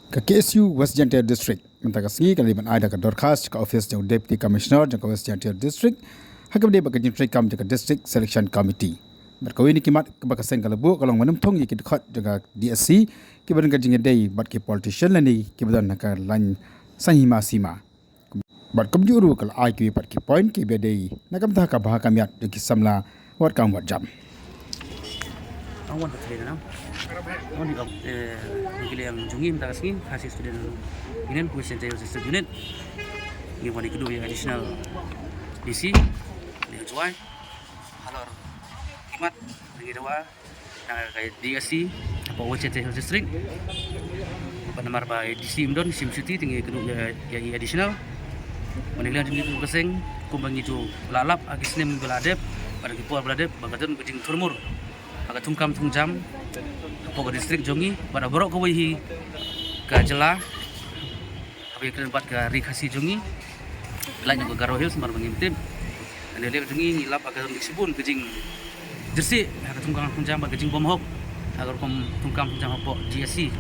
Ka KSU West Jantier District mentaka singi kaliban ada ka dorkas ka office jang deputy commissioner jang West Jantier District hakam de baka jintri kam jang district selection committee berkawi ni kimat ka baka sen kalabu kalong manam thong yiki khot jang DSC kiban ka jing dei bat ki politician lani kiban ka lan sahima sima bat kam juru kal IQ pat ki point ki bedei nakam tha ka bah kamiat ki samla wat kam wat jam awan terkena awan di yang jungi minta kasih hasil student unit question table system unit ini pada kedua yang additional DC dia jual halor kimat lagi dua nak kayak DSC apa question table district apa nomor by DC Imdon sim city tinggi kedua yang additional menilai jungi tu keseng kumbangi tu lalap agis nem beladep pada kipuar beladep bagadan kucing turmur agak tungkam tungjam pokok distrik jongi pada borok ke wihi ke jelah habis kalian buat ke rikasi jongi lain ke Garo Hills semar mengintip dan dia jongi nilap agak disibun kejing jersey agak tungkam tungjam agak kejing bomhok agar tungkam tungjam pokok GSC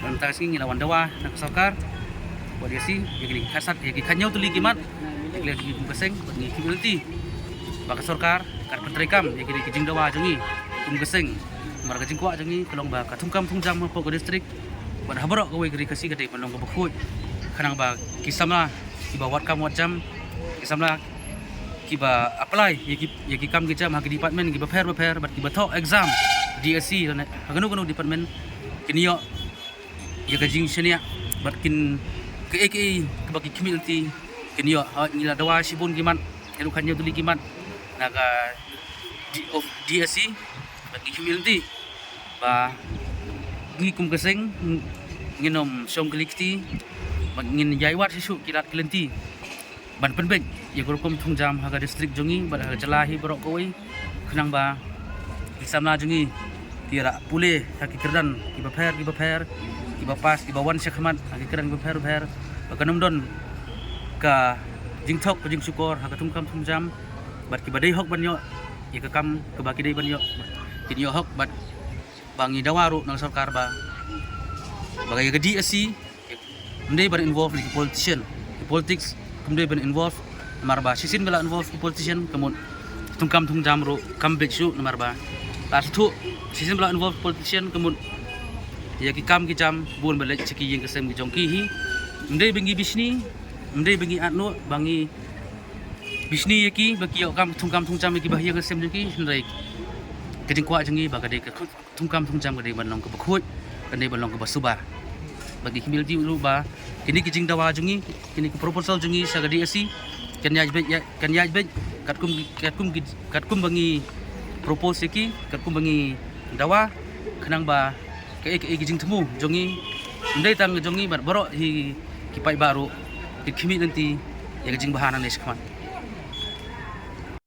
dan tak sing lawan dawa nak kesakar buat GSC jadi kasat jadi kanyau tu ligimat jadi lagi beseng buat ni community baka sorkar kan pentrikam jadi kejing dawa jongi geseng marga jingkwa jangi kelong ba katungkam tungjam po ko district pada habarok ko wei kasi kadai panong ko bukhoy kanang ba kisamla kiba wat kam wat jam kisamla kiba apply yaki kam gijam ha department kiba fair bat kiba tho exam DSC haganu department kiniyo ya gajing shania bat kin ke kebaki community kiniyo nila dawa sibun giman elukannya tuli giman naga of DSC bagi community ba ngi kum keseng nginom song kelikti ngin jaiwat sisu kilat kelenti ban penbek ya gurukum tungjam haga district jongi ba jalahi borok koi khnang ba kisamna jongi tira pule haki kerdan kiba fair kiba pas kiba wan sekhmat haki kerdan kiba fair ba kanum don ka jingthok jing sukor haga tungkam tungjam bat kiba dei hok banyo ya kam kebaki dei banyo kini hok bat bangi dawaru nang sarkar ba bagai ke DSC mendai ber involved di politician di politics kemudian ber involved marba sisin bela involved di politician kemun tungkam tungjam ro comeback su marba tas tu sisin bela involved politician kemun ya ki kam ki jam bun bela ceki yang kesem ki jongki hi mendai bengi bisni mendai bengi atno bangi bisni yaki bagi kam tungkam tungjam ki bahya kesem jongki hendai kejing kuat jengi bagai dia tungkam tungjam kadai banong ke bekut kadai banong ke basubar bagi community luba kini kejing dawa jengi kini ke proposal jengi saga DSC kan yajbek katkum bangi propose ki katkum bangi dawa kenang ba ke kejing temu jengi ndai tang jengi bar borok hi kipai baru di community ya kejing bahanan les kaman